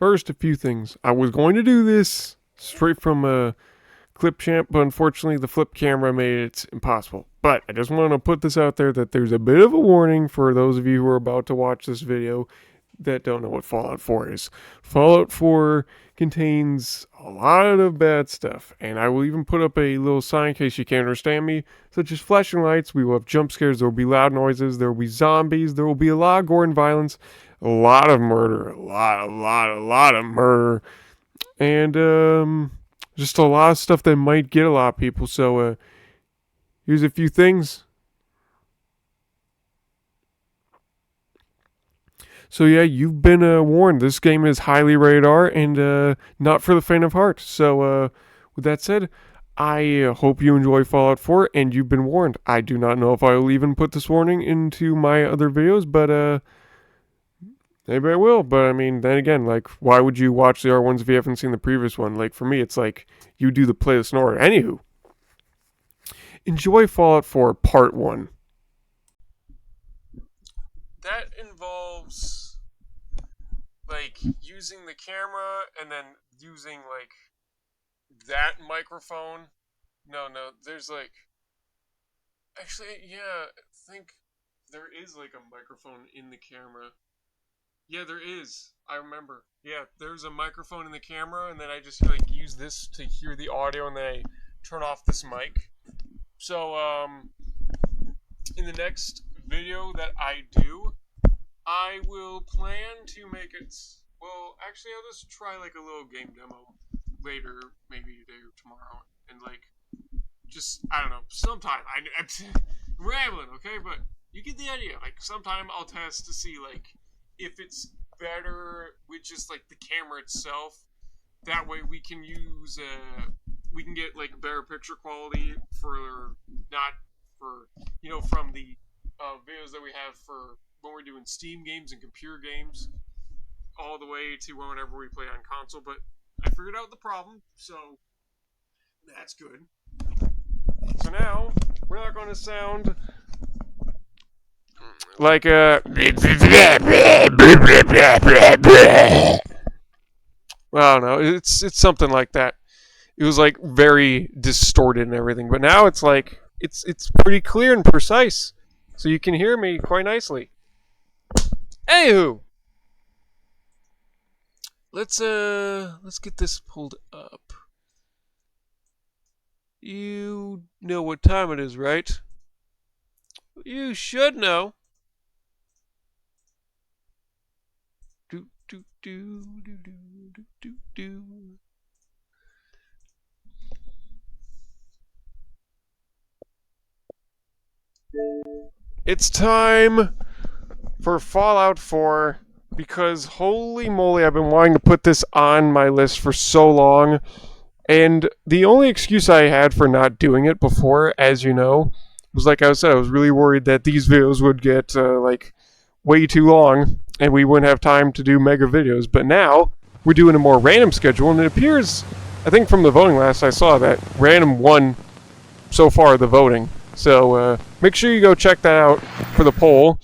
First, a few things. I was going to do this straight from a Clipchamp, but unfortunately the flip camera made it impossible. But I just want to put this out there that there's a bit of a warning for those of you who are about to watch this video that don't know what Fallout 4 is. Fallout 4 contains a lot of bad stuff, and I will even put up a little sign in case you can't understand me, such as flashing lights. We will have jump scares, there will be loud noises, there will be zombies, there will be a lot of gore and violence, a lot of murder, a lot of murder, and just a lot of stuff that might get a lot of people. So here's a few things. So yeah, you've been warned. This game is highly rated R and not for the faint of heart. So with that said, I hope you enjoy Fallout 4 and you've been warned. I do not know if I will even put this warning into my other videos, but maybe I will. But I mean, then again, like, why would you watch the R1s if you haven't seen the previous one? Like, for me, it's like you do the playlist in order. Anywho, enjoy Fallout 4 Part 1. That involves, like, using the camera and then using, like, that microphone. No, there's, like, actually, yeah, I think there is, like, a microphone in the camera. Yeah, there is. I remember. Yeah, there's a microphone in the camera, and then I just, like, use this to hear the audio, and then I turn off this mic. So, in the next video that I do, I will plan to make it, well, actually, I'll just try, like, a little game demo later, maybe today or tomorrow, and, like, just, I don't know, sometime, I'm rambling, okay, but you get the idea. Like, sometime I'll test to see, like, if it's better with just, like, the camera itself. That way we can use, we can get, like, better picture quality for, not for, you know, from the videos that we have for when we're doing Steam games and computer games, all the way to whenever we play on console. But I figured out the problem, so that's good. So now, we're not going to sound like a... Well, I don't know. It's something like that. It was, like, very distorted and everything. But now it's, like, it's pretty clear and precise. So you can hear me quite nicely. Anywho, let's get this pulled up. You know what time it is, right? You should know. It's time for Fallout 4, because holy moly, I've been wanting to put this on my list for so long, and the only excuse I had for not doing it before, as you know, was, like I said, I was really worried that these videos would get, like, way too long, and we wouldn't have time to do mega videos. But now, we're doing a more random schedule, and it appears, I think from the voting last I saw, that random won so far the voting. So, make sure you go check that out for the poll.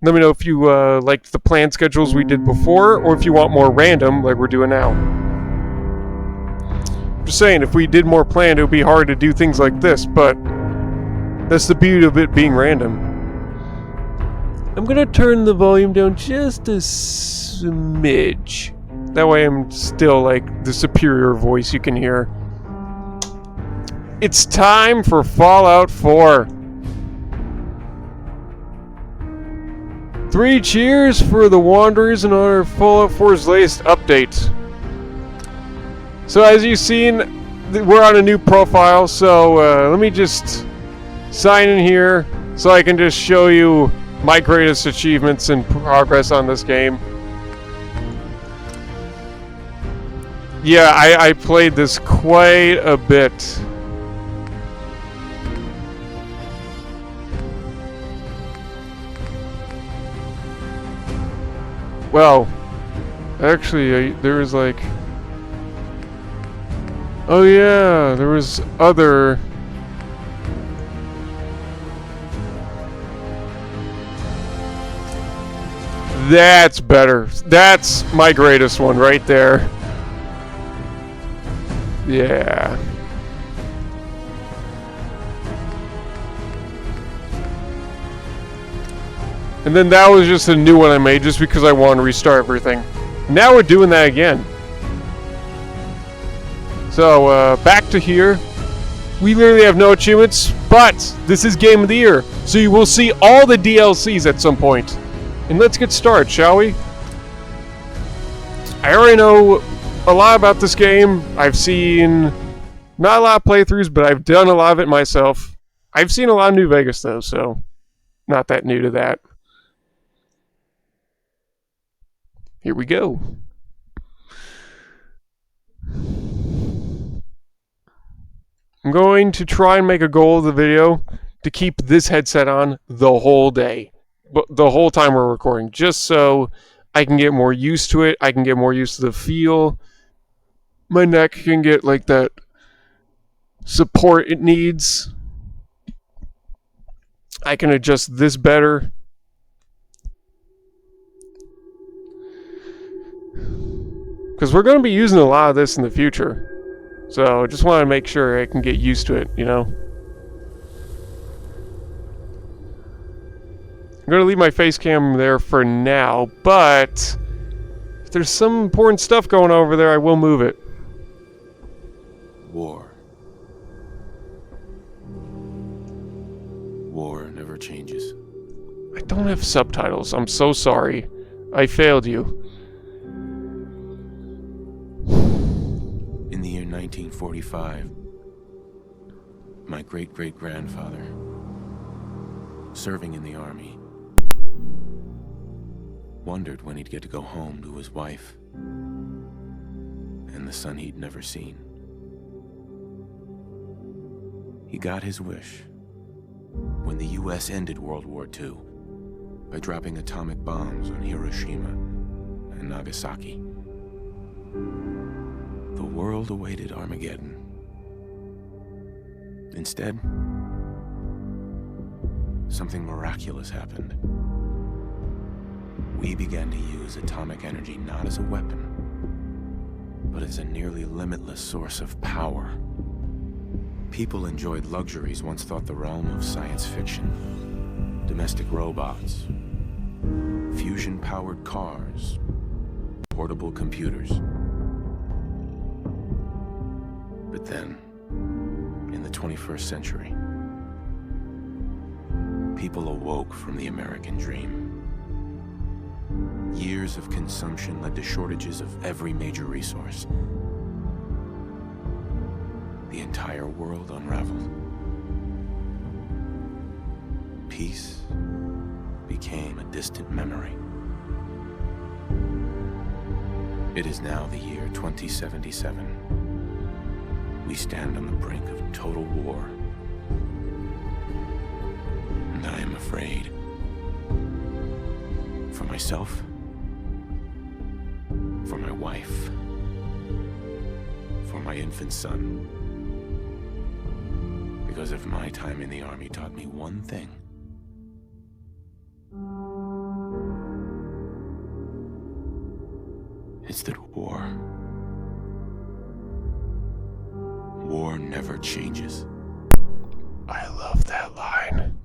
Let me know if you liked the planned schedules we did before, or if you want more random like we're doing now. Just saying, if we did more planned, it would be hard to do things like this, but that's the beauty of it being random. I'm gonna turn the volume down just a smidge. That way I'm still, like, the superior voice you can hear. It's time for Fallout 4. 3 cheers for the Wanderers and our Fallout 4's latest update. So as you've seen, we're on a new profile, so let me just sign in here so I can just show you my greatest achievements and progress on this game. Yeah, I played this quite a bit. Well, actually, there was like... Oh yeah, there was other... That's better. That's my greatest one right there. Yeah. And then that was just a new one I made just because I wanted to restart everything. Now we're doing that again. So, back to here. We literally have no achievements, but this is Game of the Year, so you will see all the DLCs at some point. And let's get started, shall we? I already know a lot about this game. I've seen not a lot of playthroughs, but I've done a lot of it myself. I've seen a lot of New Vegas, though, so not that new to that. Here we go. I'm going to try and make a goal of the video to keep this headset on the whole day, but the whole time we're recording, just so I can get more used to it. I can get more used to the feel. My neck can get like that support it needs. I can adjust this better. Because we're going to be using a lot of this in the future. So I just want to make sure I can get used to it, you know? I'm going to leave my face cam there for now, but if there's some important stuff going over there, I will move it. War. War never changes. I don't have subtitles. I'm so sorry. I failed you. In the year 1945, my great-great-grandfather, serving in the army, wondered when he'd get to go home to his wife and the son he'd never seen. He got his wish when the U.S. ended World War II by dropping atomic bombs on Hiroshima and Nagasaki. The world awaited Armageddon. Instead, something miraculous happened. We began to use atomic energy not as a weapon, but as a nearly limitless source of power. People enjoyed luxuries once thought the realm of science fiction. Domestic robots, fusion-powered cars, portable computers. But then, in the 21st century, people awoke from the American dream. Years of consumption led to shortages of every major resource. The entire world unraveled. Peace became a distant memory. It is now the year 2077. We stand on the brink of total war. And I am afraid. For myself. For my wife. For my infant son. Because if my time in the army taught me one thing, it's that war never changes. I love that line.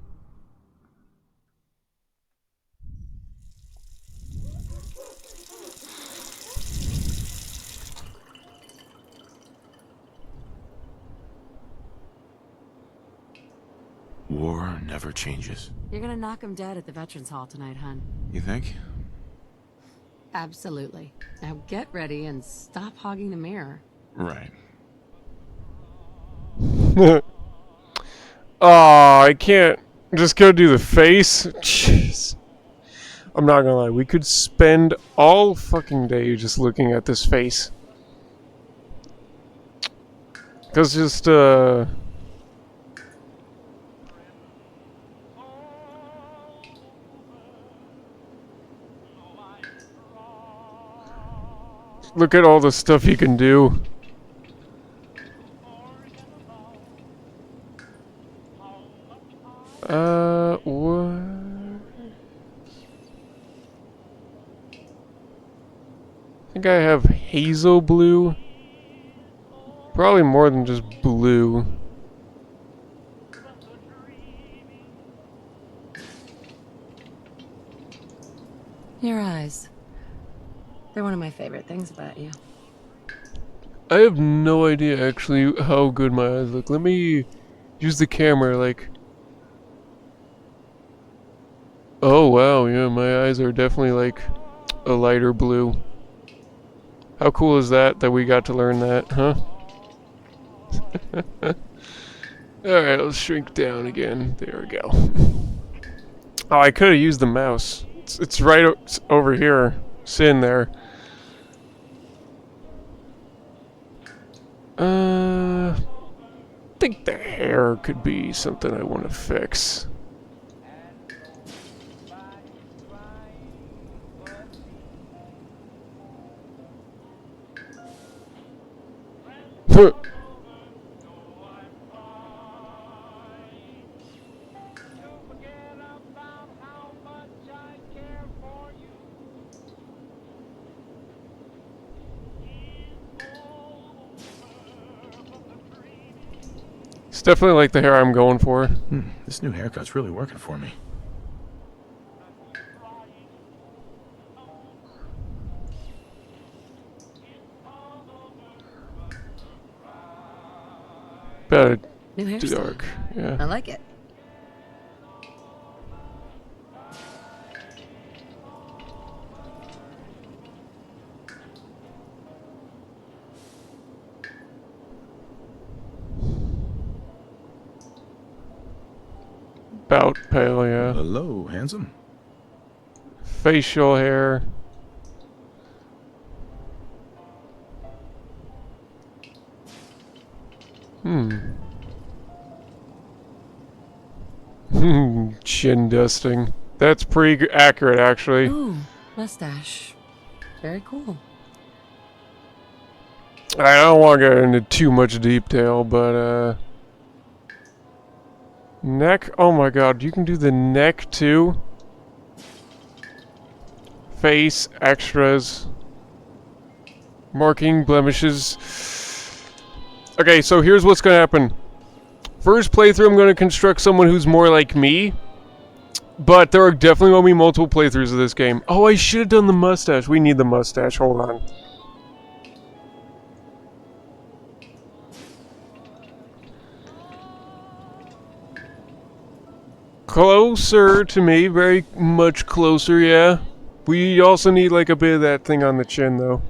War never changes. You're gonna knock him dead at the Veterans Hall tonight, hun. You think? Absolutely. Now get ready and stop hogging the mirror. Right. Oh, I can't just go do the face. Jeez. I'm not gonna lie, we could spend all fucking day just looking at this face. Cause just look at all the stuff you can do. What? hazel blue. Probably more than just blue. Your eyes. They're one of my favorite things about you. I have no idea actually how good my eyes look. Let me use the camera like... Oh wow, yeah, my eyes are definitely like a lighter blue. How cool is that we got to learn that, huh? Alright, let's shrink down again. There we go. Oh, I could have used the mouse. It's right over here. Sin there. I think the hair could be something I want to fix. It's definitely like the hair I'm going for. This new haircut's really working for me. Better New hairstyle. dark, yeah. I like it. About pale, yeah. Hello, handsome. Facial hair. Chin dusting. That's pretty accurate, actually. Ooh, mustache. Very cool. I don't want to get into too much detail, but, neck? Oh my god, you can do the neck, too? Face, extras. Marking, blemishes. Okay, so here's what's gonna happen. First playthrough, I'm gonna construct someone who's more like me. But there are definitely gonna be multiple playthroughs of this game. Oh, I should have done the mustache. We need the mustache. Hold on. Closer to me. Very much closer, yeah. We also need like a bit of that thing on the chin, though.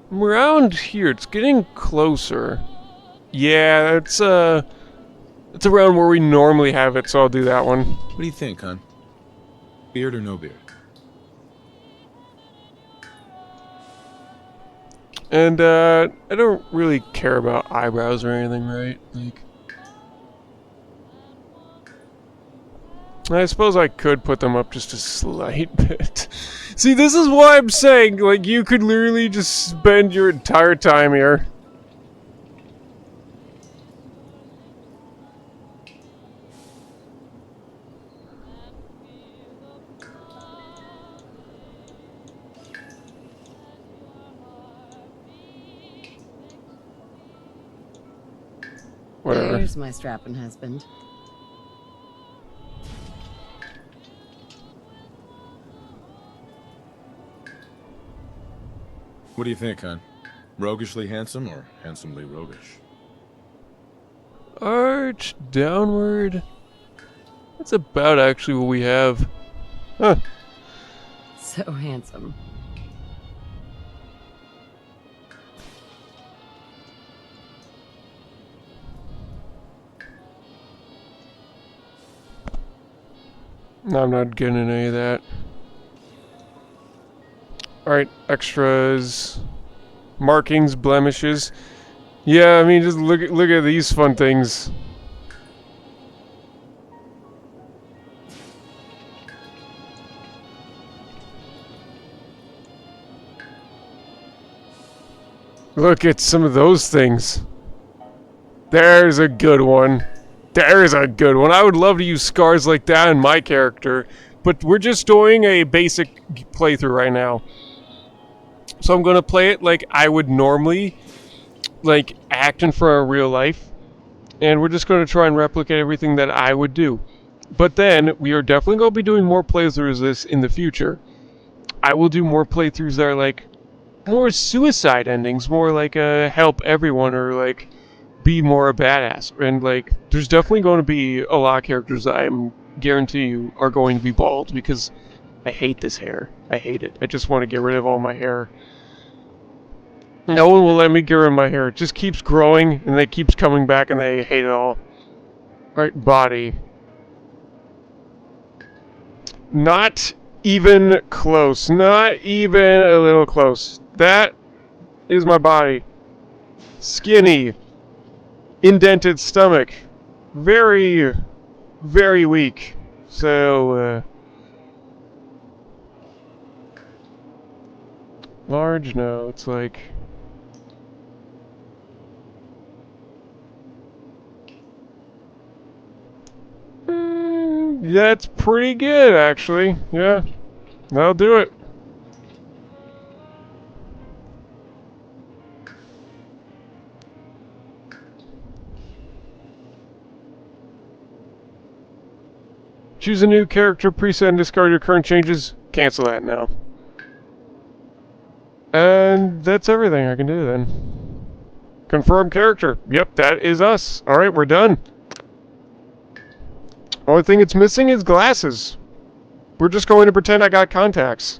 Around here. It's getting closer. Yeah, it's around where we normally have it, so I'll do that one. What do you think, hon? Beard or no beard? And, I don't really care about eyebrows or anything, right? Like... I suppose I could put them up just a slight bit. See, this is why I'm saying, like, you could literally just spend your entire time here. Whatever. There's my strapping husband. What do you think, hon? Roguishly handsome or handsomely roguish? Arch downward. That's about actually what we have. Huh. So handsome. No, I'm not getting any of that. Alright, extras. Markings, blemishes. Yeah, I mean, just look at these fun things. Look at some of those things. There's a good one. There's a good one. I would love to use scars like that in my character, but we're just doing a basic playthrough right now. So I'm gonna play it like I would normally, like, act in front of real life. And we're just gonna try and replicate everything that I would do. But then, we are definitely gonna be doing more playthroughs of this in the future. I will do more playthroughs that are, like, more suicide endings, more like help everyone, or like be more a badass. And like, there's definitely going to be a lot of characters that I'm guarantee you are going to be bald, because I hate this hair. I hate it. I just want to get rid of all my hair. No one will let me get rid of my hair. It just keeps growing and it keeps coming back, and I hate it all. Right, body. Not even close. Not even a little close. That is my body. Skinny. Indented stomach. Very, very weak. So, large? No, it's like... that's pretty good, actually. Yeah, that'll do it. Choose a new character preset and discard your current changes. Cancel that now. And that's everything I can do then. Confirm character. Yep, that is us. Alright, we're done. Only thing it's missing is glasses. We're just going to pretend I got contacts.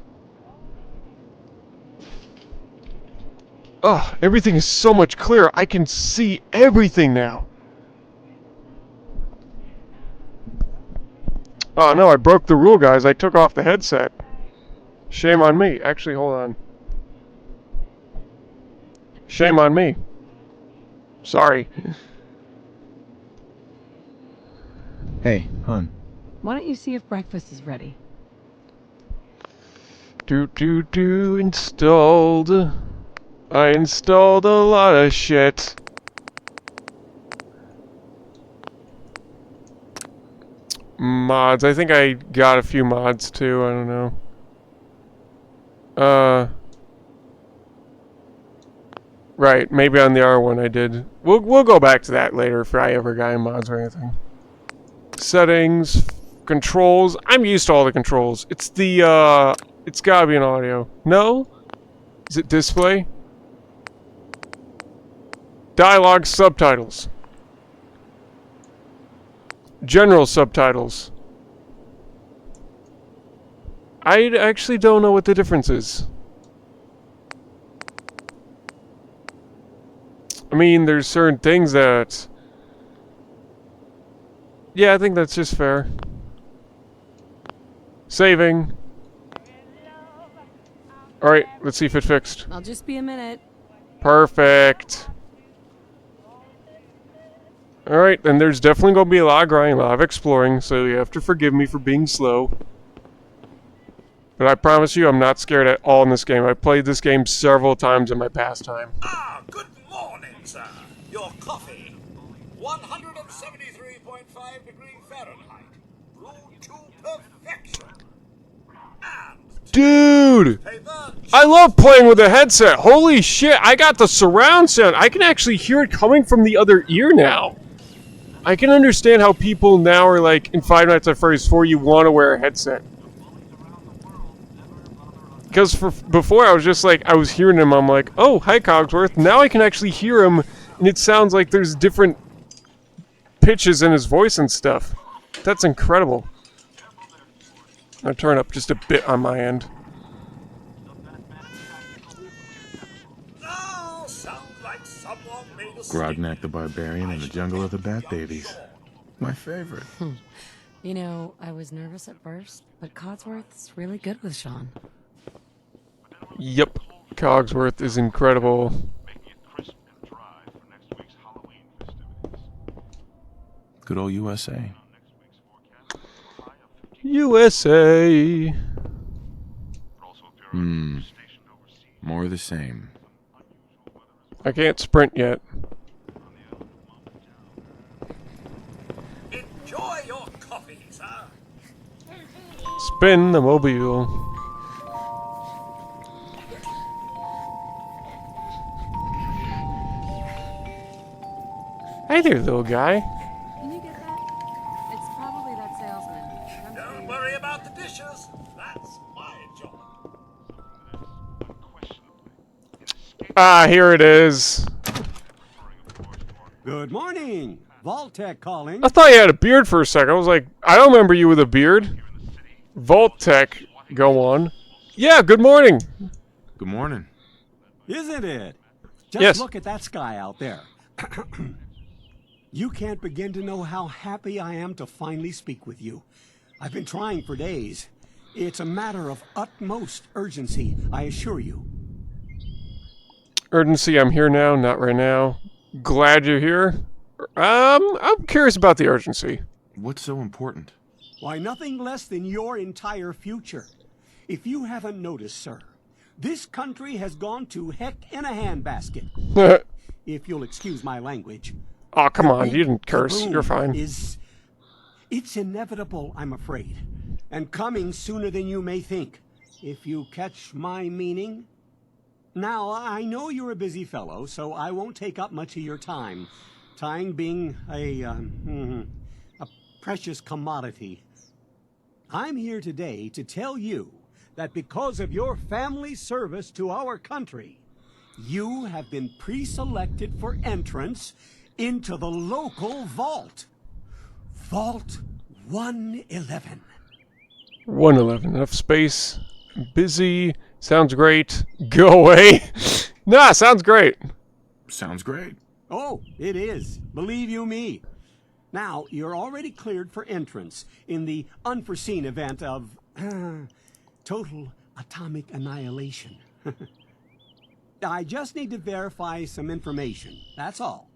Oh, everything is so much clearer. I can see everything now. Oh no, I broke the rule, guys. I took off the headset. Shame on me. Actually, hold on. Shame on me. Sorry. Hey, hon. Why don't you see if breakfast is ready? Installed. I installed a lot of shit. Mods. I think I got a few mods too. I don't know. Right. Maybe on the R1 I did. We'll go back to that later if I ever got any mods or anything. Settings, controls. I'm used to all the controls. It's the it's gotta be an audio. No? Is it display? Dialogue subtitles. General subtitles. I actually don't know what the difference is. I mean, there's certain things that... yeah, I think that's just fair. Saving. Alright, let's see if it fixed. I'll just be a minute. Perfect. Alright, and there's definitely going to be a lot of grinding, a lot of exploring, so you have to forgive me for being slow. But I promise you, I'm not scared at all in this game. I've played this game several times in my pastime. Ah, good morning, sir. Your coffee. 173.5 degrees Fahrenheit. Brewed to perfection. And Dude! paper. I love playing with a headset. Holy shit, I got the surround sound. I can actually hear it coming from the other ear now. I can understand how people now are like, in Five Nights at Freddy's 4, you want to wear a headset. Because before I was just like, I was hearing him, I'm like, oh, hi Cogsworth. Now I can actually hear him, and it sounds like there's different pitches in his voice and stuff. That's incredible. I'll turn up just a bit on my end. Oh, sounds like someone made a Grognak the Barbarian and the Jungle of the Bat Babies. My favorite. You know, I was nervous at first, but Codsworth's really good with Sean. Yep, Cogsworth is incredible. Good old USA. USA. More of the same. I can't sprint yet. Enjoy your coffee, sir. Spin the mobile. Hey there, little guy. Can you get that? It's probably that salesman. Don't worry about the dishes. That's my job. Ah, here it is. Good morning. Vault-Tec calling. I thought you had a beard for a second. I was like, I don't remember you with a beard. Vault-Tec, go on. Yeah, good morning. Good morning. Isn't it? Just Yes. look at that sky out there. You can't begin to know how happy I am to finally speak with you. I've been trying for days. It's a matter of utmost urgency, I assure you. Urgency, I'm here now, not right now. Glad you're here. I'm curious about the urgency. What's so important? Why, nothing less than your entire future. If you haven't noticed, sir, this country has gone to heck in a handbasket. If you'll excuse my language. Oh, come on, Big you didn't curse. kaboom You're fine. It's inevitable, I'm afraid, and coming sooner than you may think, if you catch my meaning. Now, I know you're a busy fellow, so I won't take up much of your time. Time being a precious commodity. I'm here today to tell you that because of your family service to our country, you have been pre-selected for entrance into the local vault. Vault 111. 111, enough space. Busy. Sounds great. Go away. Nah, sounds great. Sounds great. Oh, it is. Believe you me. Now, you're already cleared for entrance in the unforeseen event of total atomic annihilation. I just need to verify some information. That's all.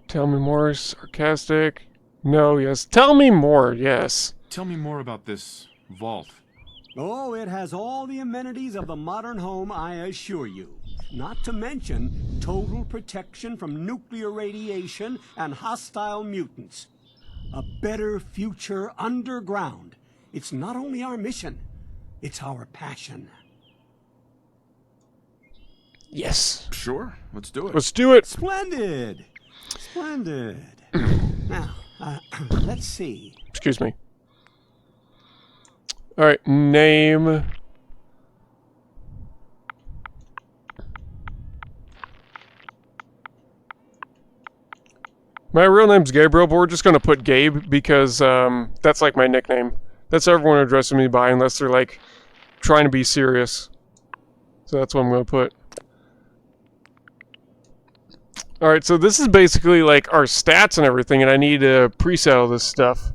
Tell me more, sarcastic. No, yes. Tell me more, yes. Tell me more about this vault. Oh, it has all the amenities of the modern home, I assure you. Not to mention total protection from nuclear radiation and hostile mutants. A better future underground. It's not only our mission, it's our passion. Yes. Sure, let's do it. Let's do it. Splendid! Splendid. Now, let's see. Excuse me. Alright, name. My real name's Gabriel, but we're just gonna put Gabe because that's like my nickname. That's what everyone addresses me by unless they're like trying to be serious. So that's what I'm gonna put. Alright, so this is basically like our stats and everything, and I need to pre-sell this stuff.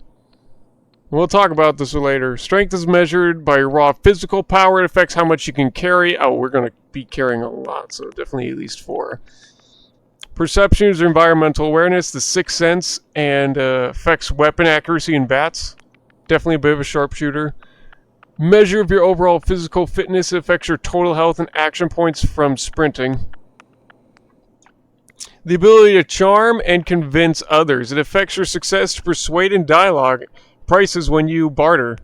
We'll talk about this later. Strength is measured by your raw physical power. It affects how much you can carry. Oh, we're going to be carrying a lot, so definitely at least 4. Perception is environmental awareness, the sixth sense, and affects weapon accuracy and VATS. Definitely a bit of a sharpshooter. Measure of your overall physical fitness. It affects your total health and action points from sprinting. The ability to charm and convince others. It affects your success to persuade in dialogue. Prices when you barter.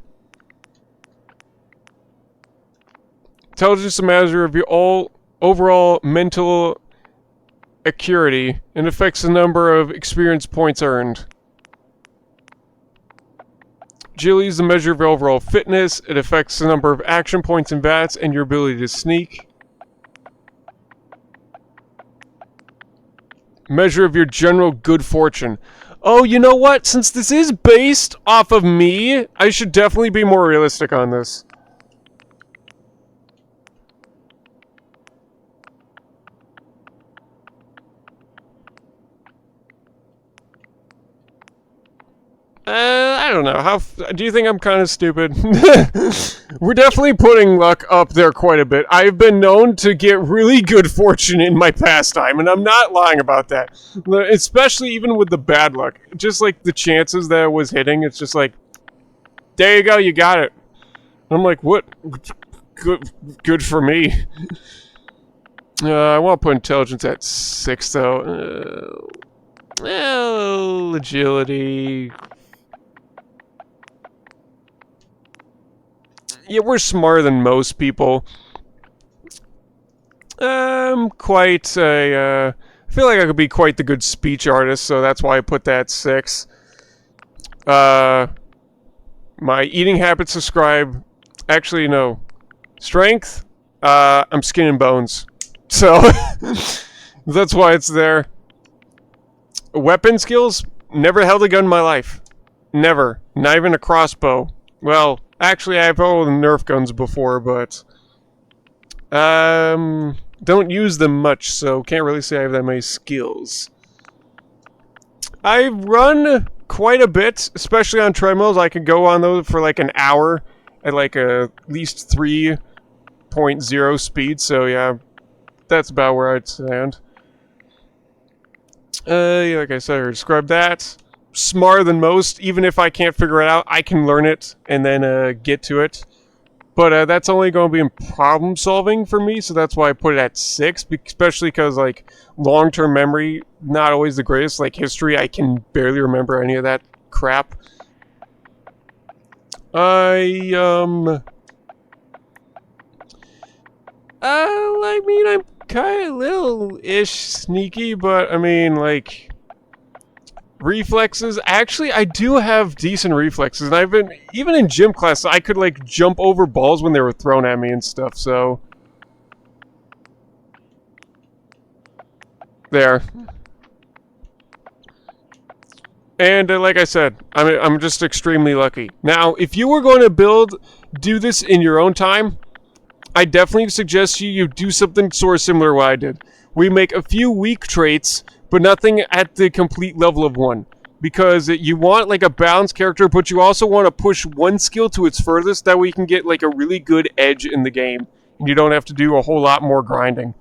Intelligence is a measure of your overall mental acuity and affects the number of experience points earned. Agility is a measure of your overall fitness. It affects the number of action points and VATS and your ability to sneak. Measure of your general good fortune. Oh, you know what? Since this is based off of me, I should definitely be more realistic on this. I don't know. How do you think I'm kind of stupid? We're definitely putting luck up there quite a bit. I've been known to get really good fortune in my pastime, and I'm not lying about that. Especially even with the bad luck. Just like the chances that I was hitting, it's just like, there you go, you got it. I'm like, what? Good for me. I want to put intelligence at 6, though. Well, agility. Yeah, we're smarter than most people. Quite a, I feel like I could be quite the good speech artist, so that's why I put that 6. My eating habits describe, actually no, strength, I'm skin and bones. So, that's why it's there. Weapon skills, never held a gun in my life. Never. Not even a crossbow. Well, actually I've held Nerf guns before, but don't use them much, so can't really say I have that many skills. I run quite a bit, especially on treadmills. I could go on those for like an hour at like at least 3.0 speed, so yeah, that's about where I'd stand. Yeah, like I said, I described that. Smarter than most. Even if I can't figure it out, I can learn it and then get to it. But that's only going to be in problem solving for me, so that's why I put it at 6, especially because like long-term memory, not always the greatest. Like history, I can barely remember any of that crap. I mean, I'm kind of little-ish sneaky, but I mean, like, reflexes. Actually, I do have decent reflexes, and I've been, even in gym class, I could, like, jump over balls when they were thrown at me and stuff, so. There. And, like I said, I'm just extremely lucky. Now, if you were going to do this in your own time, I definitely suggest you do something sort of similar to what I did. We make a few weak traits, but nothing at the complete level of 1. Because you want like a balanced character, but you also want to push one skill to its furthest, that way you can get like a really good edge in the game. And you don't have to do a whole lot more grinding.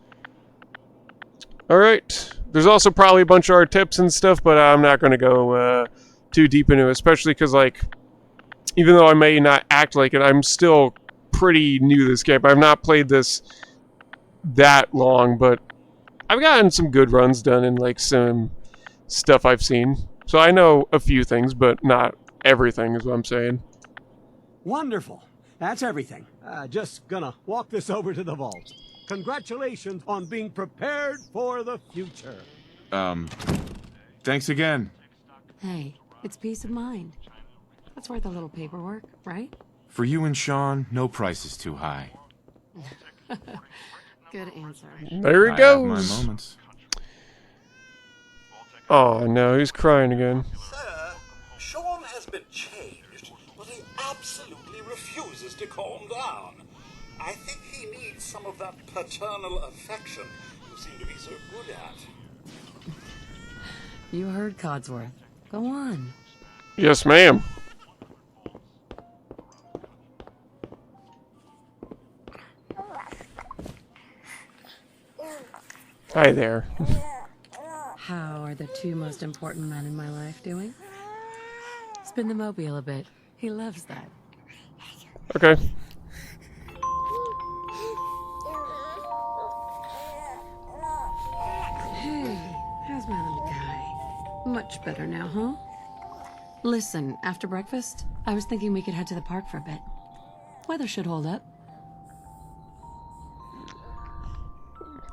Alright. There's also probably a bunch of our tips and stuff, but I'm not going to go too deep into it. Especially because, like, even though I may not act like it, I'm still pretty new to this game. I've not played this that long, but I've gotten some good runs done in like some stuff I've seen. So I know a few things, but not everything is what I'm saying. Wonderful. That's everything. Just gonna walk this over to the vault. Congratulations on being prepared for the future. Thanks again. Hey, it's peace of mind. That's worth a little paperwork, right? For you and Sean, no price is too high. Good answer. There he I have my goes. moments. Oh no, he's crying again. Sir, Sean has been changed, but he absolutely refuses to calm down. I think he needs some of that paternal affection you seem to be so good at. You heard Codsworth. Go on. Yes, ma'am. Hi there. How are the 2 most important men in my life doing? Spin the mobile a bit. He loves that. Okay. Hey, how's my little guy? Much better now, huh? Listen, after breakfast, I was thinking we could head to the park for a bit. Weather should hold up.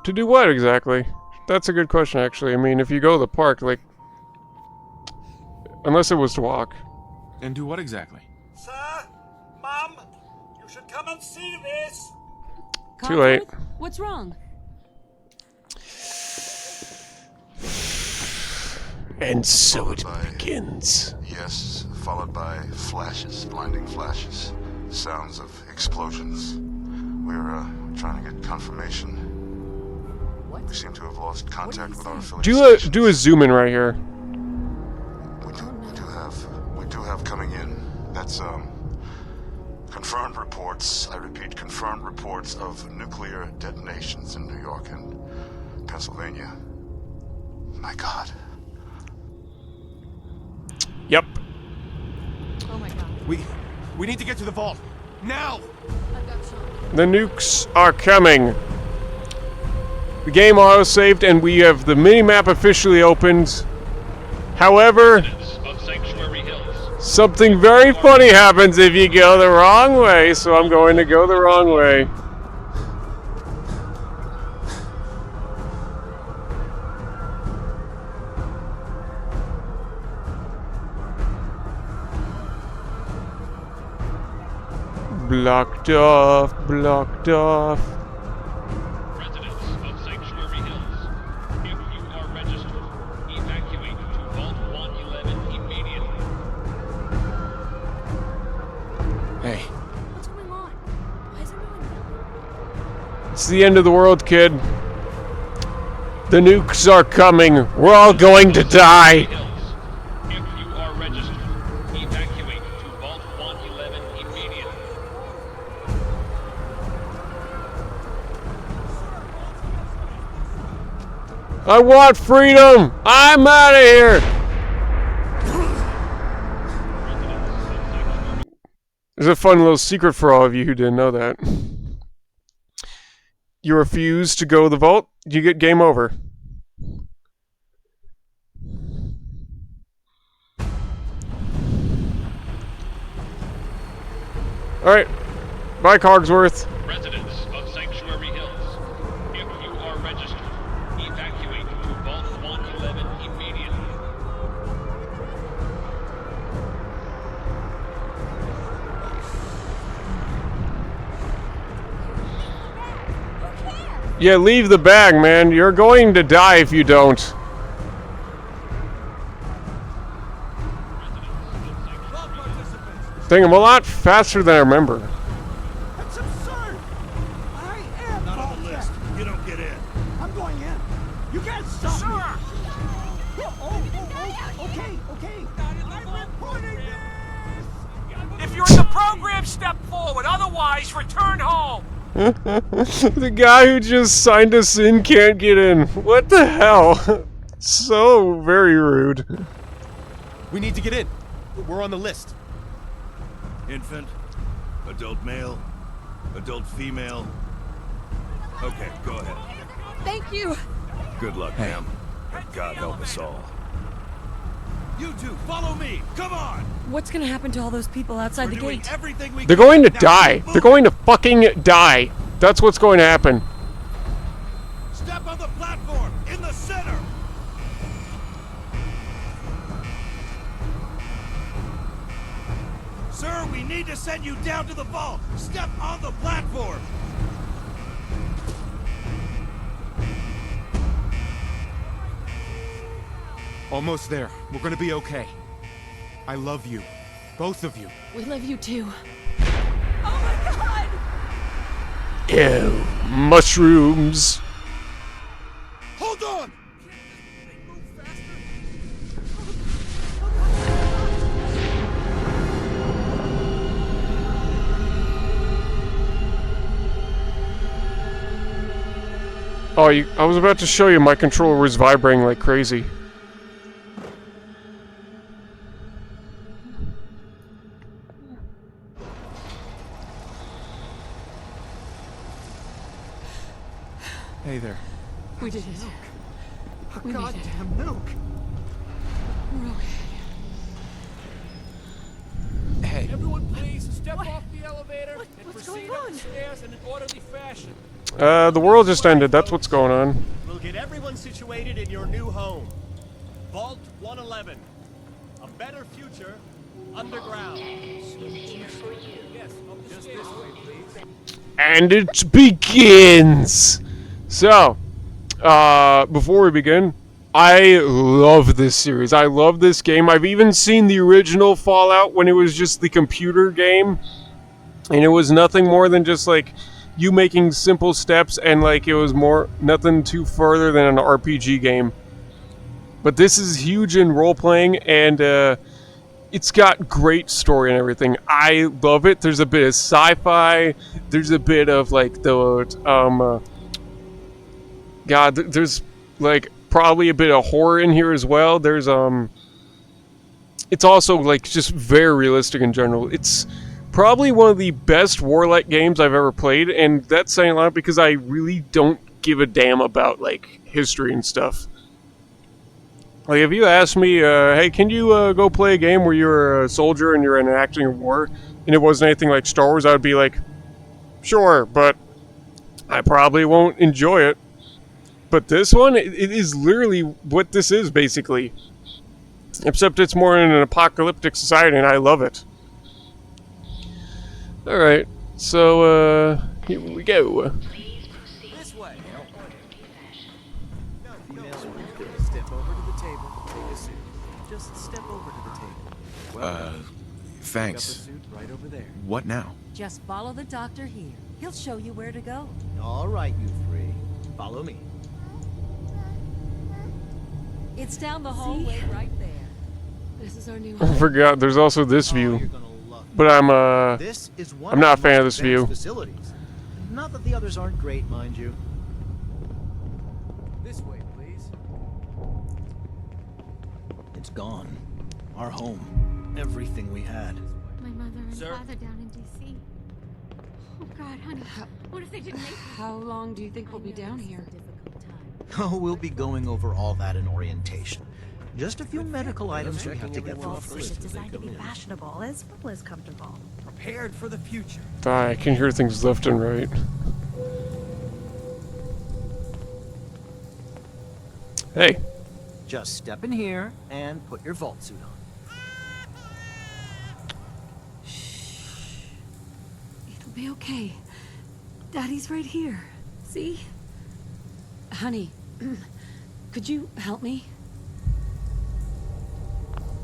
To do what exactly? That's a good question, actually. I mean, if you go to the park, like, unless it was to walk. And do what exactly? Sir, Mum, you should come and see this. Too late. Codsworth, what's wrong? And so it Followed by- begins. Yes, followed by flashes, blinding flashes, sounds of explosions. We're trying to get confirmation. We seem to have lost contact with our affiliate stations. Do a zoom in right here. We do have coming in. That's confirmed reports. I repeat, confirmed reports of nuclear detonations in New York and Pennsylvania. My God. Yep. Oh my god. We need to get to the vault. Now! I've got Sean. The nukes are coming. The game auto-saved and we have the mini-map officially opened. However, of Sanctuary Hills. Something very funny happens if you go the wrong way, so I'm going to go the wrong way. Blocked off, blocked off. Residents of Sanctuary Hills, if you are registered, evacuate to Vault 111 immediately. Hey, What's going on? Why is everyone yelling? It's the end of the world, kid. The nukes are coming. We're all going to die. Hills, if you are registered, evacuate to Vault 111 immediately. I want freedom. I'm out of here. There's a fun little secret for all of you who didn't know that. You refuse to go to the vault, you get game over. Alright. Bye, Cogsworth. Residents of Sanctuary Hills, if you are registered, evacuate to Vault 111 immediately. Yeah, leave the bag, man. You're going to die if you don't. Think I'm a lot faster than I remember. That's absurd! I am Not on the list. You don't get in. I'm going in. You can't stop me. Okay. I'm reporting this! If you're in the program, step forward. Otherwise, return home. The guy who just signed us in can't get in. What the hell? So very rude. We need to get in. We're on the list. Infant, adult male, adult female. Okay, go ahead. Thank you. Good luck, ma'am. And God help us all. You two, follow me. Come on. What's gonna happen to all those people outside We're the doing gate? everything we They're can. going to Now, die. move. They're going to fucking die. That's what's going to happen. Step on the platform in the center. Sir, we need to send you down to the vault. Step on the platform. Almost there. We're gonna be okay. I love you. Both of you. We love you too. Oh my god! Ew. Mushrooms. Hold on! Oh, I was about to show you my controller was vibrating like crazy. Hey there. We did it. We made it. Goddamn nuke! We're okay. Hey. Everyone, please step off the elevator and What's proceed going up on? the stairs in an orderly fashion. The world just ended. That's what's going on. We'll get everyone situated in your new home. Vault 111. A better future underground. Yes, up the stairs. And it begins! So, before we begin, I love this series. I love this game. I've even seen the original Fallout when it was just the computer game. And it was nothing more than just, like, you making simple steps and, like, it was nothing too further than an RPG game. But this is huge in role-playing, and, it's got great story and everything. I love it. There's a bit of sci-fi. There's a bit of like there's like probably a bit of horror in here as well. There's it's also like just very realistic in general. It's probably one of the best warlike games I've ever played, and that's saying a lot because I really don't give a damn about like history and stuff. Like, if you asked me, hey, can you go play a game where you're a soldier and you're enacting a war, and it wasn't anything like Star Wars, I would be like, sure, but I probably won't enjoy it. But this one, it is literally what this is, basically. Except it's more in an apocalyptic society, and I love it. Alright, so, here we go. This way. Step over to the table. Take a seat. Just step over to the table. Thanks. Pick up a suit right over there. What now? Just follow the doctor here. He'll show you where to go. All right, you three. Follow me. It's down the hallway right there. This is our new I home. forgot, there's also this You're view. gonna love it. But I'm This is one I'm not of a the fan of most this view. advanced facilities. Not that the others aren't great, mind you. This way, please. It's gone. Our home. Everything we had. My mother and Sir? father down in D.C. Oh, God, honey. What if they didn't make it? How long do you think we'll be down here? Oh, we'll be going over all that in orientation. Just a few medical items we have to get through It's first. designed to be fashionable as well as comfortable. Prepared for the future. I can hear things left and right. Hey, Just step in here and put your vault suit on. It'll be okay. Daddy's right here. See? Honey, could you help me?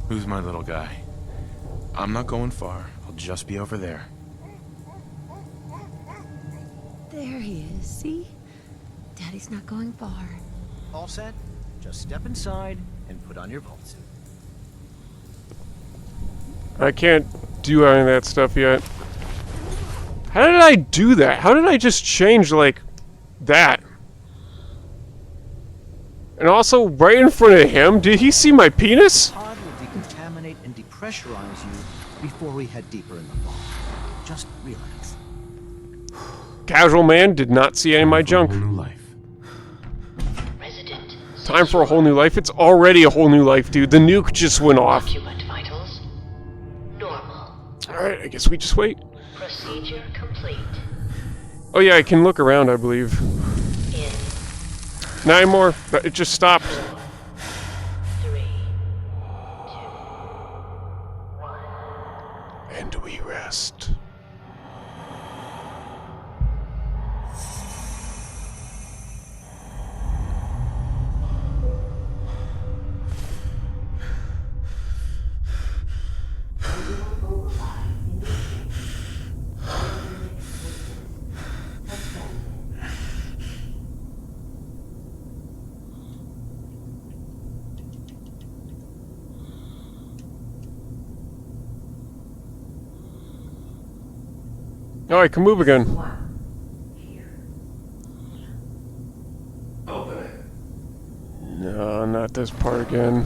Who's my little guy? I'm not going far. I'll just be over there. There he is, see? Daddy's not going far. All set? Just step inside and put on your vault suit. I can't do any of that stuff yet. How did I do that? How did I just change, like, that? And also, right in front of him, did he see my penis? Pod will decontaminate and depressurize you before we head deeper in the vault. Just relax. Casual man did not see any of my junk. New life. Time for a whole new life? It's already a whole new life, dude. The nuke just went off. Vitals normal. Alright, I guess we just wait. Procedure complete. Oh yeah, I can look around, I believe. In 9 more. It just stopped. 3, 2, 1. And we rest. Oh, I can move again. Open it. No, not this part again.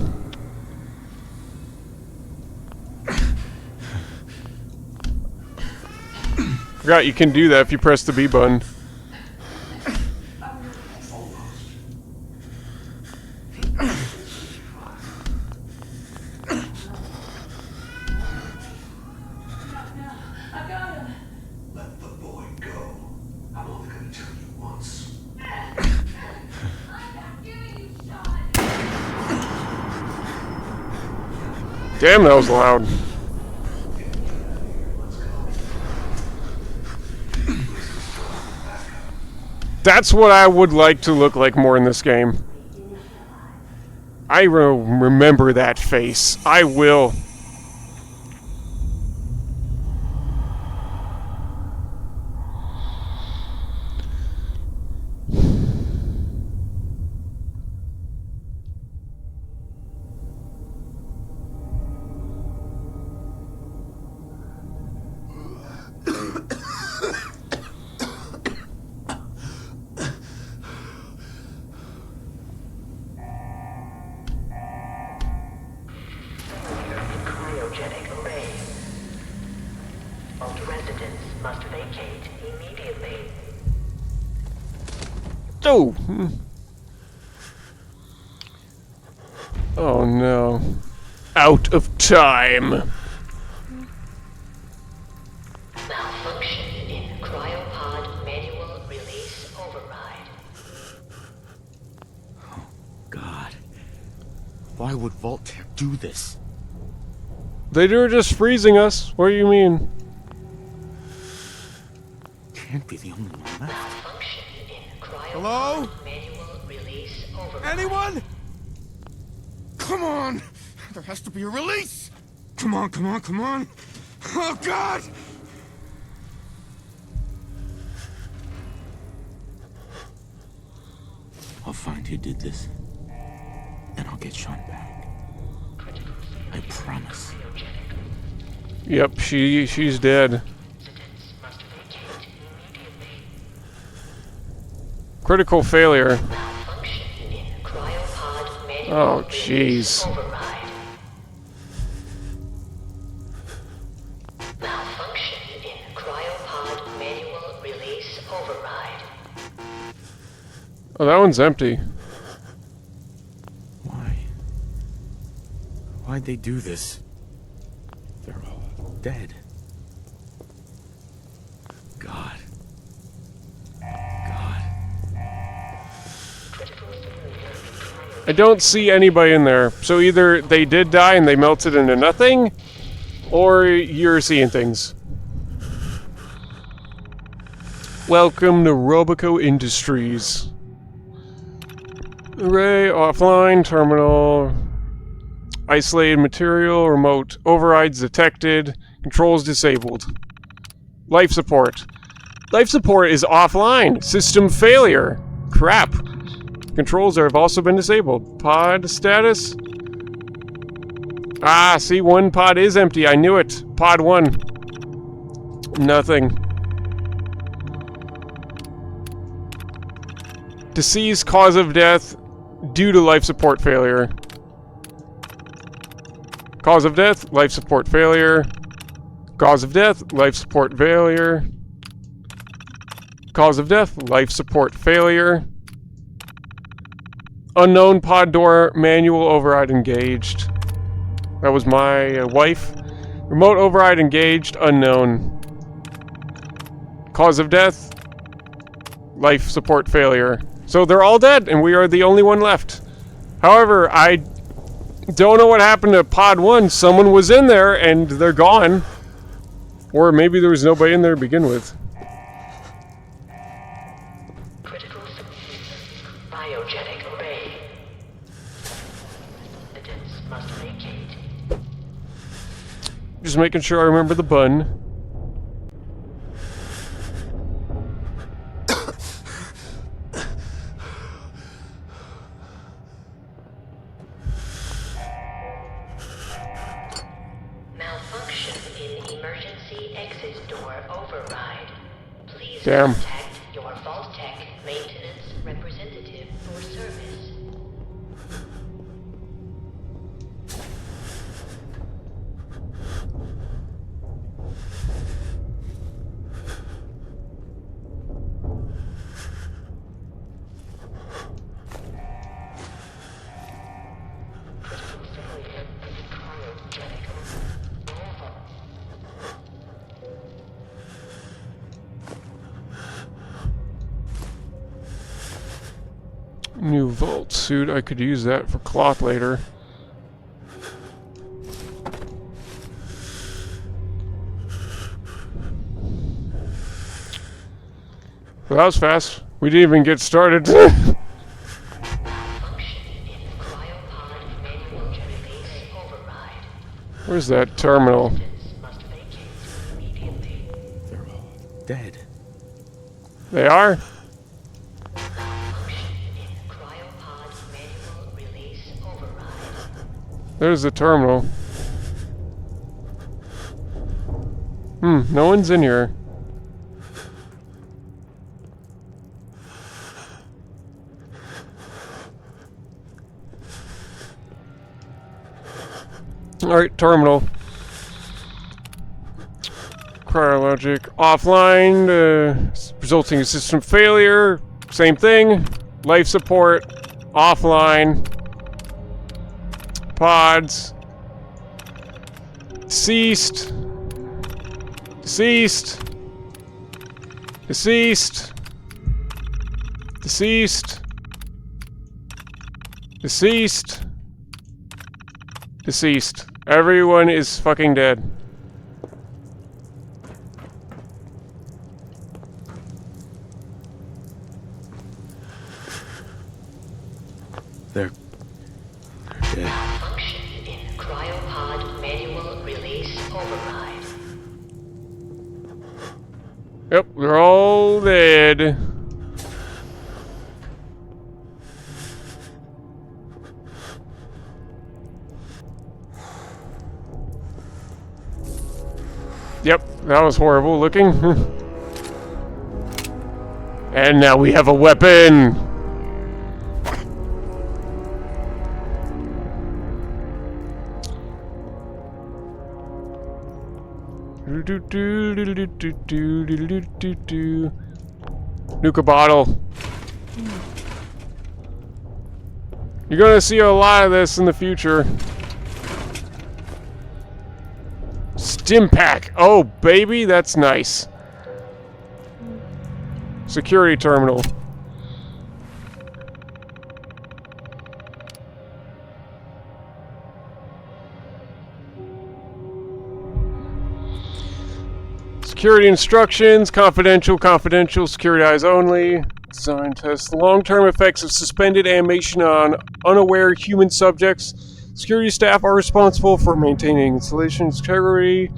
Forgot you can do that if you press the B button. Let the boy go. I'm only gonna tell you once. Damn, that was loud. That's what I would like to look like more in this game. I remember that face. I will. Cryogenic array. All residents must vacate immediately. Oh. Oh no. Out of time. Malfunction in cryopod manual release override. God. Why would Vault-Tec do this? They were just freezing us. What do you mean? Can't be the only one left. Malfunction in cryopod Hello? manual release override. Anyone? Come on! There has to be a release! Come on, come on, come on! Oh, God! I'll find who did this. And I'll get Sean back. I promise. Yep, she's dead. Critical failure. Oh, jeez. Malfunction in cryopod manual release override. Oh, that one's empty. Why'd they do this? They're all dead. God. I don't see anybody in there. So either they did die and they melted into nothing, or you're seeing things. Welcome to Roboco Industries. Array, offline, terminal, isolated material, remote overrides detected, controls disabled. Life support. Life support is offline. System failure. Crap. Controls have also been disabled. Pod status? Ah, see, one pod is empty. I knew it. Pod 1. Nothing. Deceased, cause of death due to life support failure. Cause of death, life support failure. Cause of death, life support failure. Cause of death, life support failure. Unknown pod door manual override engaged. That was my wife. Remote override engaged, unknown. Cause of death, life support failure. So they're all dead, and we are the only one left. However, I don't know what happened to pod 1. Someone was in there, and they're gone. Or maybe there was nobody in there to begin with. Critical biogenic array. Residents must vacate. Just making sure I remember the button. Malfunction in emergency exit door override. Please Damn. contact your Vault-Tec maintenance representative for service. New Vault suit. I could use that for cloth later. Well, that was fast. We didn't even get started. Where's that terminal? They're all dead. They are? There's the terminal. No one's in here. Alright, terminal. Cryologic offline, resulting in system failure. Same thing. Life support offline. pods. Deceased. Deceased. Deceased. Deceased. Deceased. Deceased. Everyone is fucking dead. They're dead. Function in cryopod manual release override. Yep, they're all dead. Yep, that was horrible looking. And now we have a weapon! Nuka bottle. You're gonna see a lot of this in the future. Stim pack. Oh, baby, that's nice. Security terminal. Security instructions, confidential, security eyes only. Design test long-term effects of suspended animation on unaware human subjects. Security staff are responsible for maintaining installation integrity.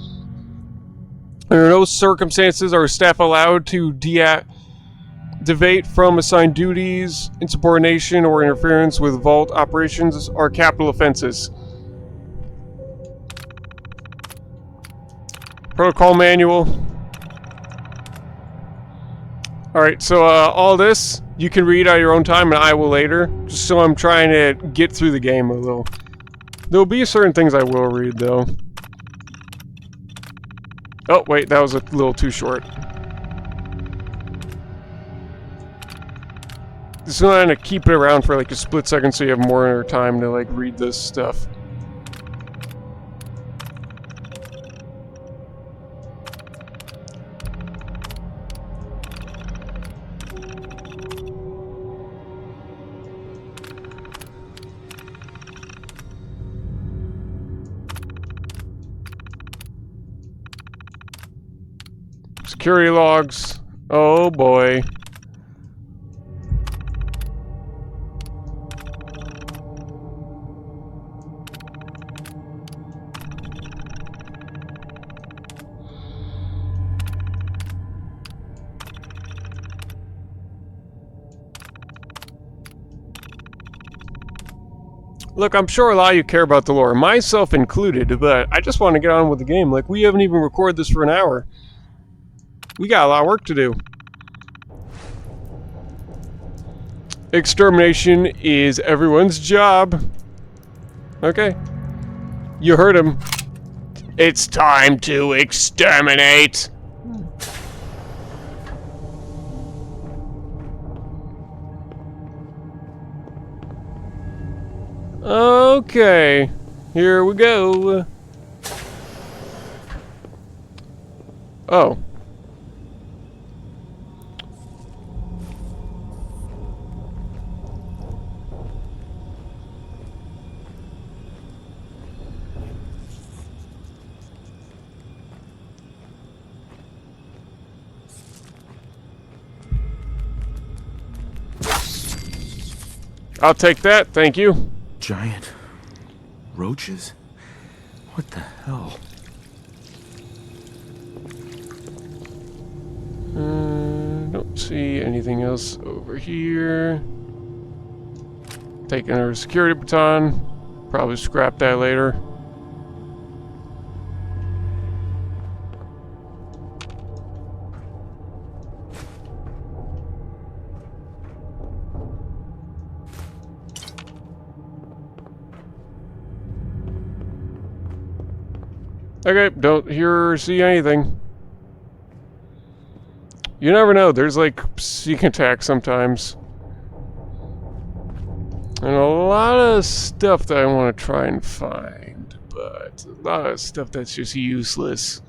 Under no circumstances are staff allowed to deviate from assigned duties. Insubordination or interference with vault operations are capital offenses. Protocol manual. Alright, so all this you can read at your own time, and I will later. Just so I'm trying to get through the game a little. There'll be certain things I will read, though. Oh, wait, that was a little too short. Just going to keep it around for like a split second so you have more time to like read this stuff. Security logs. Oh boy. Look, I'm sure a lot of you care about the lore, myself included, but I just want to get on with the game. Like, we haven't even recorded this for an hour. We got a lot of work to do. Extermination is everyone's job. Okay. You heard him. It's time to exterminate. Okay. Here we go. Oh. I'll take that, thank you. Giant roaches? What the hell? Don't see anything else over here. Taking our security baton. Probably scrap that later. Okay, don't hear or see anything. You never know, there's like sneak attacks sometimes. And a lot of stuff that I want to try and find, but a lot of stuff that's just useless.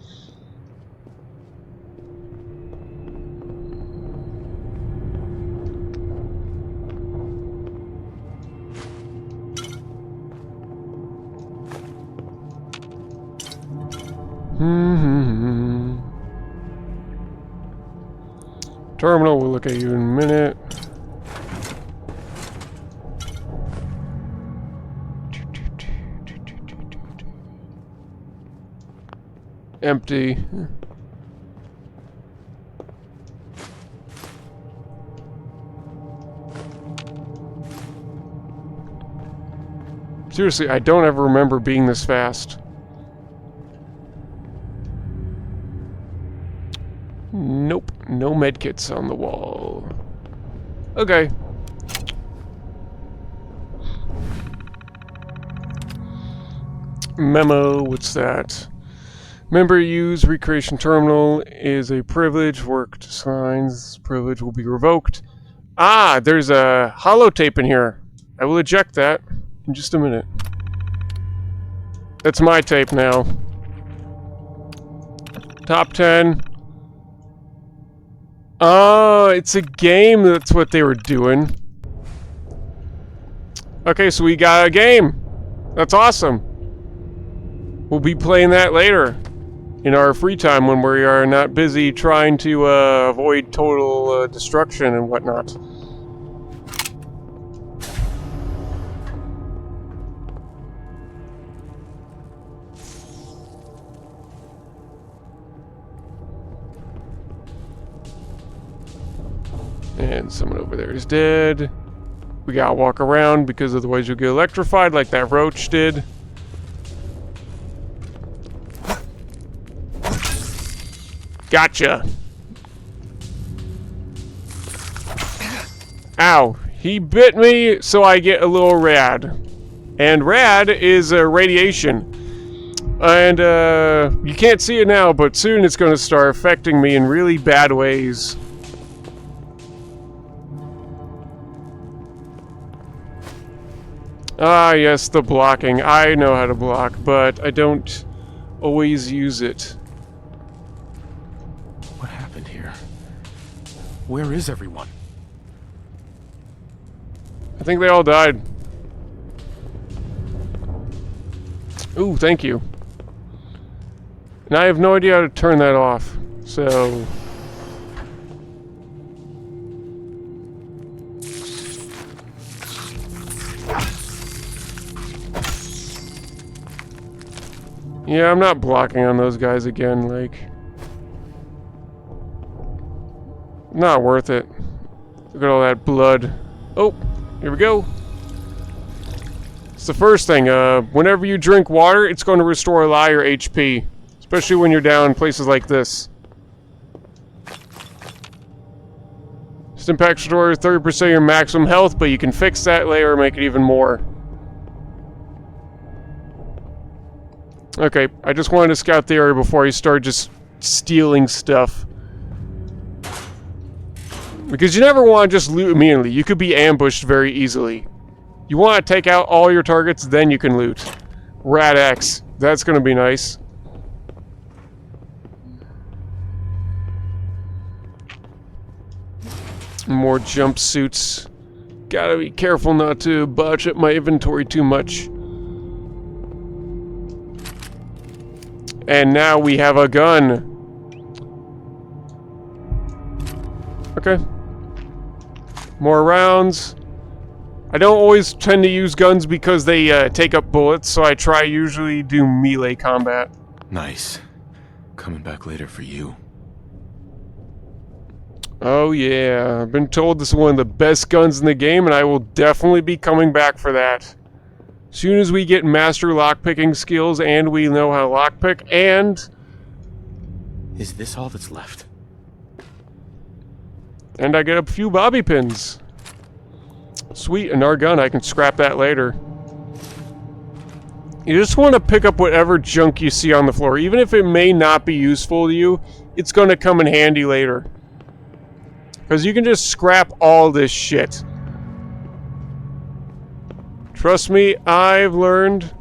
Terminal, we'll look at you in a minute. Empty. Seriously, I don't ever remember being this fast. Nope, no medkits on the wall. Okay. Memo, what's that? Member use recreation terminal is a privilege. Worked signs. Privilege will be revoked. Ah, there's a holotape in here. I will eject that in just a minute. That's my tape now. Top 10. Oh, it's a game. That's what they were doing. Okay, so we got a game. That's awesome. We'll be playing that later in our free time when we are not busy trying to avoid total destruction and whatnot. And someone over there is dead. We gotta walk around because otherwise you'll get electrified like that roach did. Gotcha. Ow. He bit me, so I get a little rad. And rad is radiation. And you can't see it now, but soon it's going to start affecting me in really bad ways. Ah, yes, the blocking. I know how to block, but I don't always use it. What happened here? Where is everyone? I think they all died. Ooh, thank you. And I have no idea how to turn that off, so... Yeah, I'm not blocking on those guys again, like... Not worth it. Look at all that blood. Oh, here we go. It's the first thing. Whenever you drink water, it's going to restore a lot of your HP. Especially when you're down in places like this. Stimpack restores 30% of your maximum health, but you can fix that later or make it even more. Okay, I just wanted to scout the area before I start just stealing stuff. Because you never want to just loot immediately. You could be ambushed very easily. You want to take out all your targets, then you can loot. Rad X. That's going to be nice. More jumpsuits. Gotta be careful not to botch up my inventory too much. And now we have a gun. Okay. More rounds. I don't always tend to use guns because they take up bullets, so I try usually do melee combat. Nice. Coming back later for you. Oh yeah, I've been told this is one of the best guns in the game, and I will definitely be coming back for that. Soon as we get master lockpicking skills and we know how to lockpick, and... Is this all that's left? And I get a few bobby pins. Sweet, another gun. I can scrap that later. You just want to pick up whatever junk you see on the floor. Even if it may not be useful to you, it's going to come in handy later. Because you can just scrap all this shit. Trust me, I've learned.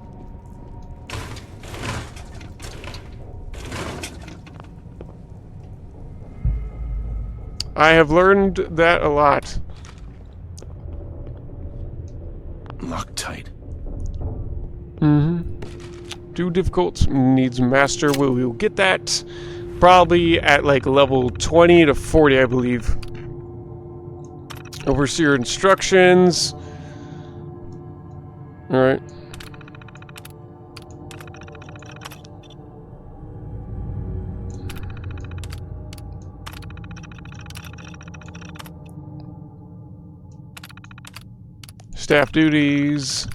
I have learned that a lot. Loctite. Mm-hmm. Too difficult. Needs master. We'll get that probably at like level 20 to 40, I believe. Overseer instructions. Alright. Staff duties.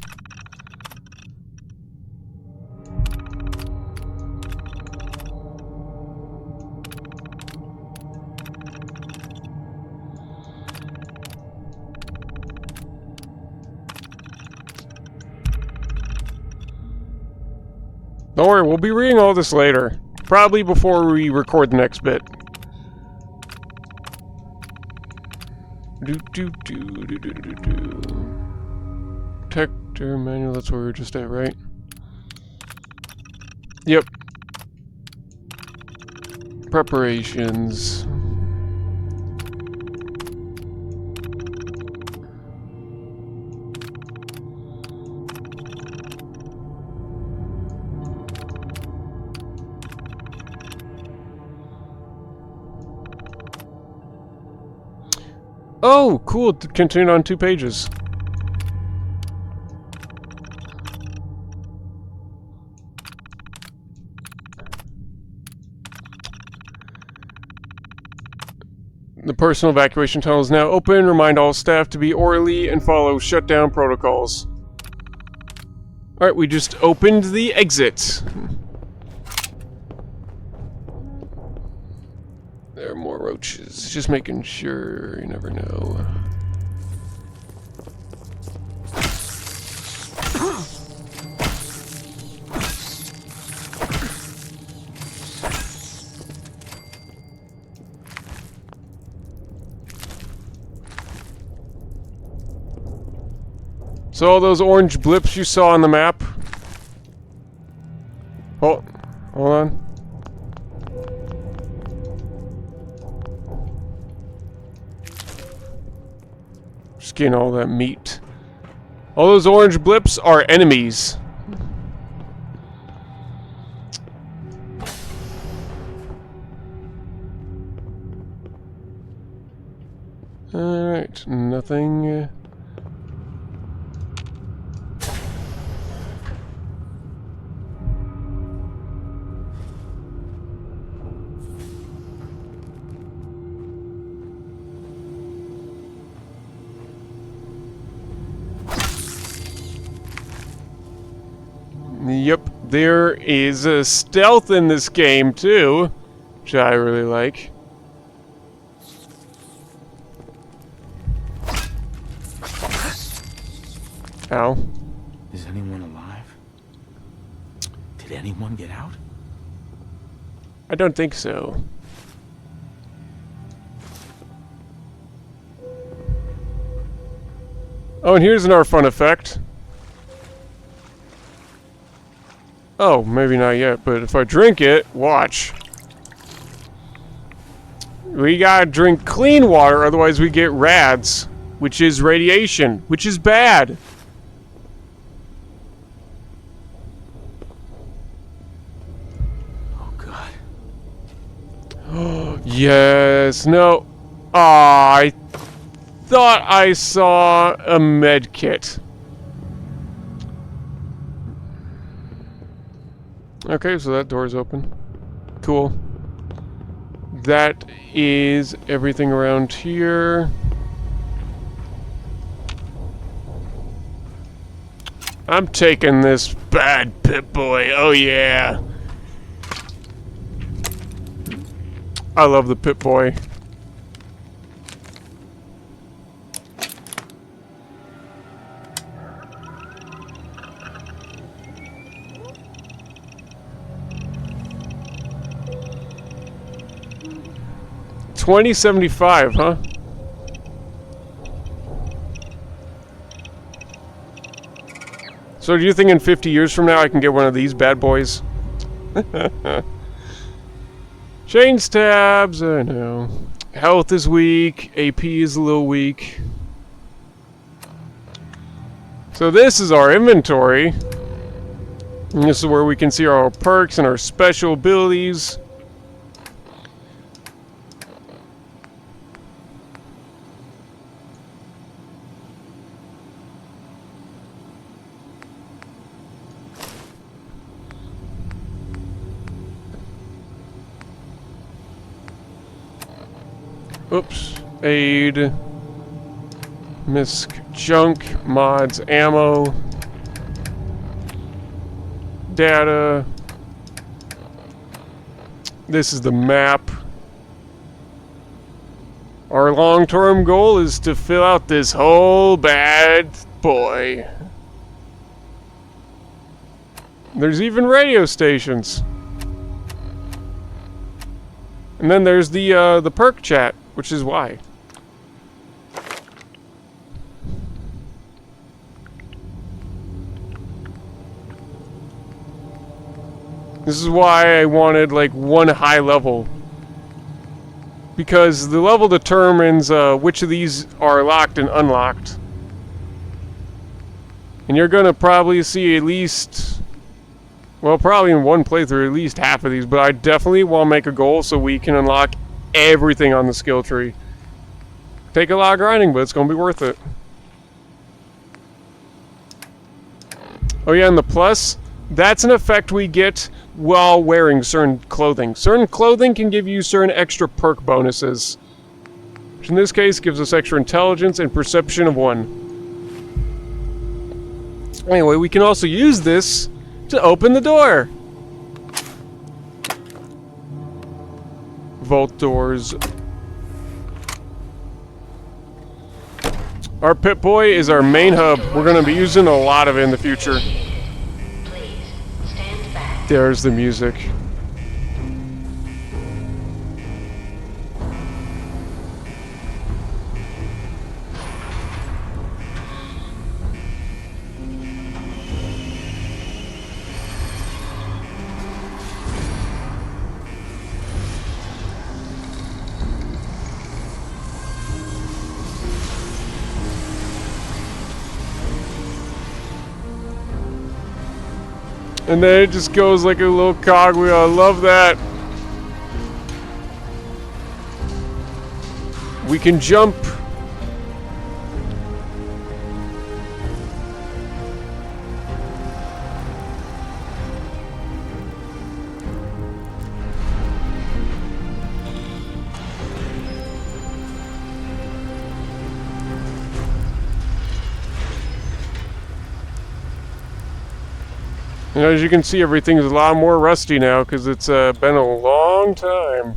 Don't worry, we'll be reading all this later. Probably before we record the next bit. Protector manual, that's where we were just at, right? Yep. Preparations. Oh, cool. Continue on 2 pages. The personal evacuation tunnel is now open. Remind all staff to be orderly and follow shutdown protocols. Alright, we just opened the exit. There are more roaches. Just making sure, you never know. So all those orange blips you saw on the map. Hold on. Just getting all that meat. All those orange blips are enemies. Alright, nothing. Yep, there is a stealth in this game too, which I really like. Ow. Is anyone alive? Did anyone get out? I don't think so. Oh, and here's another fun effect. Oh, maybe not yet, but if I drink it, watch. We gotta drink clean water, otherwise we get rads, which is radiation, which is bad. Oh, God. Yes, no. Ah, I thought I saw a med kit. Okay, so that door's open. Cool. That is everything around here. I'm taking this bad Pip-Boy. Oh yeah. I love the Pip-Boy. $20.75, huh? So do you think in 50 years from now I can get one of these bad boys? Change tabs, I know. Health is weak, AP is a little weak. So this is our inventory. And this is where we can see our perks and our special abilities. Oops. Aid. Misc. Junk. Mods. Ammo. Data. This is the map. Our long-term goal is to fill out this whole bad boy. There's even radio stations. And then there's the perk chat, which is why. This is why I wanted like one high level. Because the level determines which of these are locked and unlocked. And you're gonna probably see at least, well, probably in one playthrough, at least half of these, but I definitely want to make a goal so we can unlock everything on the skill tree. Take a lot of grinding, but it's gonna be worth it. Oh yeah, and the plus, that's an effect we get while wearing certain clothing. Certain clothing can give you certain extra perk bonuses, which in this case gives us extra intelligence and perception of 1. Anyway, we can also use this to open the door. Vault doors. Our Pip-Boy is our main hub. We're going to be using a lot of it in the future. There's the music. And then it just goes like a little cogwheel. I love that. We can jump. And as you can see, everything's a lot more rusty now because it's been a long time.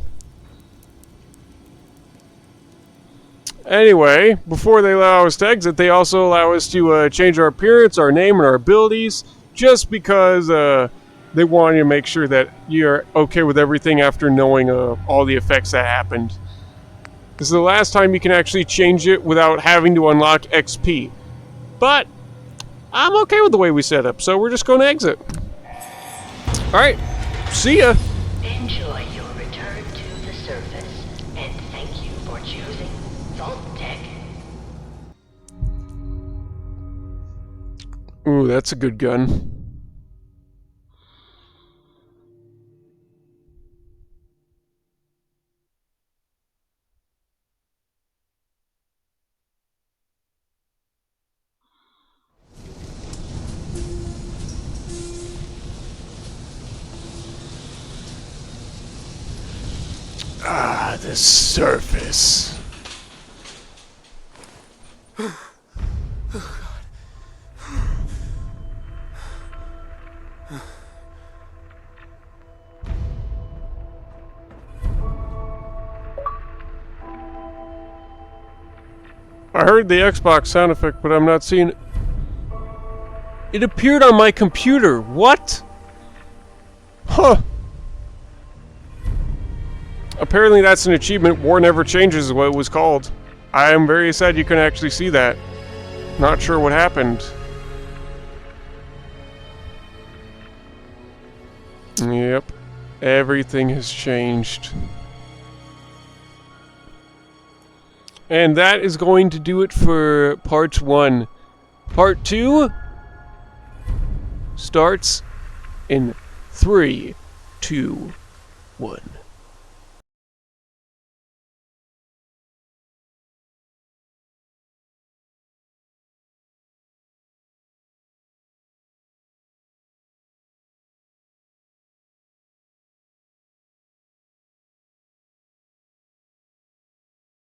Anyway, before they allow us to exit, they also allow us to change our appearance, our name, and our abilities, just because they want you to make sure that you're okay with everything after knowing all the effects that happened. This is the last time you can actually change it without having to unlock XP. But I'm okay with the way we set up, so we're just going to exit. Alright, see ya! Enjoy your return to the surface, and thank you for choosing Vault-Tec. Ooh, that's a good gun. Ah, the surface. I heard the Xbox sound effect, but I'm not seeing it. It appeared on my computer. What? Huh. Apparently that's an achievement. War Never Changes is what it was called. I am very sad you couldn't actually see that. Not sure what happened. Yep. Everything has changed. And that is going to do it for part 1. Part 2 starts in 3, 2, 1.